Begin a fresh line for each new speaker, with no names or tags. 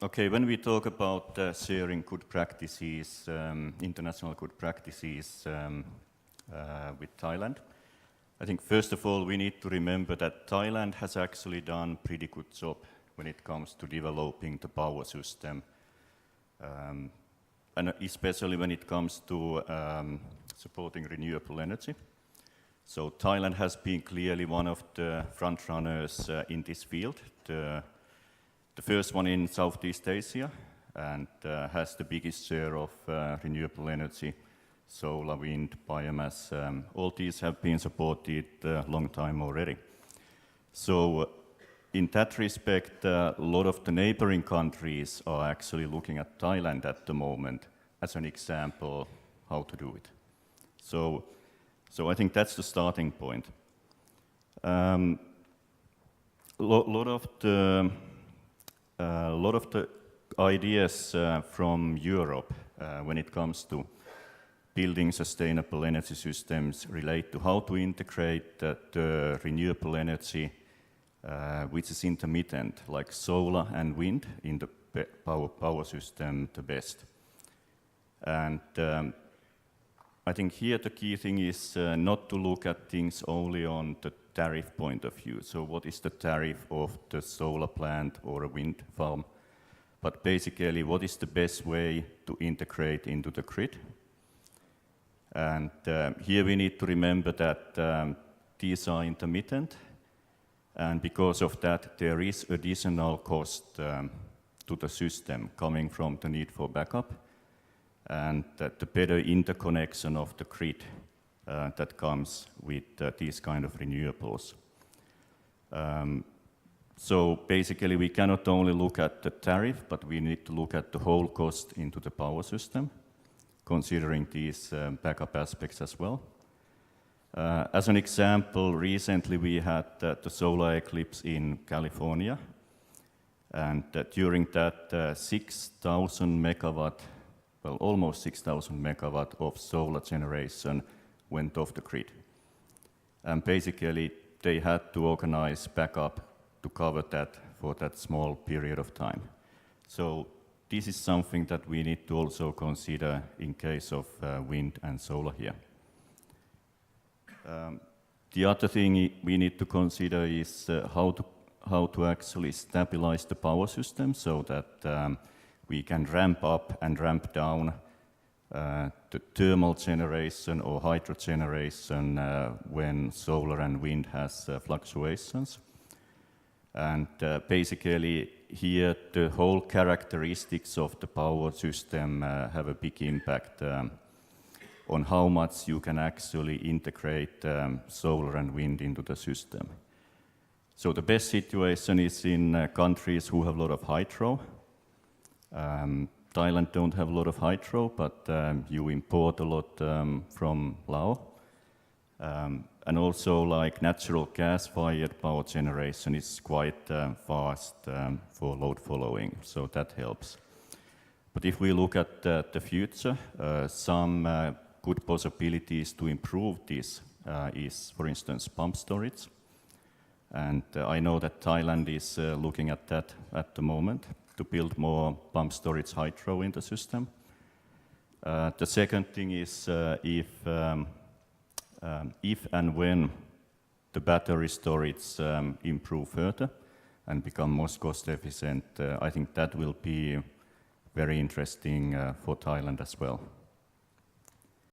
Okay, when we talk about sharing good practices, international good practices with Thailand, I think first of all we need to remember that Thailand has actually done a pretty good job when it comes to developing the power system, and especially when it comes to supporting renewable energy. So Thailand has been clearly one of the front runners in this field, the first one in Southeast Asia, and has the biggest share of renewable energy, solar, wind, biomass. All these have been supported a long time already. So in that respect, a lot of the neighboring countries are actually looking at Thailand at the moment as an example how to do it. So I think that's the starting point. Lot of the ideas from Europe when it comes to building sustainable energy systems relate to how to integrate the renewable energy which is intermittent, like solar and wind, in the power system the best. And I think here the key thing is not to look at things only on the tariff point of view. So what is the tariff of the solar plant or a wind farm? But basically, what is the best way to integrate into the grid? And here we need to remember that these are intermittent, and because of that, there is additional cost to the system coming from the need for backup, and the better interconnection of the grid that comes with these kind of renewables. So basically we cannot only look at the tariff, but we need to look at the whole cost into the power system, considering these backup aspects as well. As an example, recently we had the solar eclipse in California, and during that 6,000 megawatt, well, almost 6,000 megawatt of solar generation went off the grid. And basically, they had to organize backup to cover that for that small period of time. So this is something that we need to also consider in case of wind and solar here. The other thing we need to consider is how to actually stabilize the power system so that we can ramp up and ramp down the thermal generation or hydro generation when solar and wind has fluctuations. And basically here the whole characteristics of the power system have a big impact on how much you can actually integrate solar and wind into the system. So the best situation is in countries who have a lot of hydro. Thailand don't have a lot of hydro, but you import a lot from Laos. And also like natural gas-fired power generation is quite fast for load following, so that helps. But if we look at the future, some good possibilities to improve this is, for instance, pump storage. And I know that Thailand is looking at that at the moment, to build more pump storage hydro in the system. The second thing is if and when the battery storage improve further and become more cost efficient, I think that will be very interesting for Thailand as well.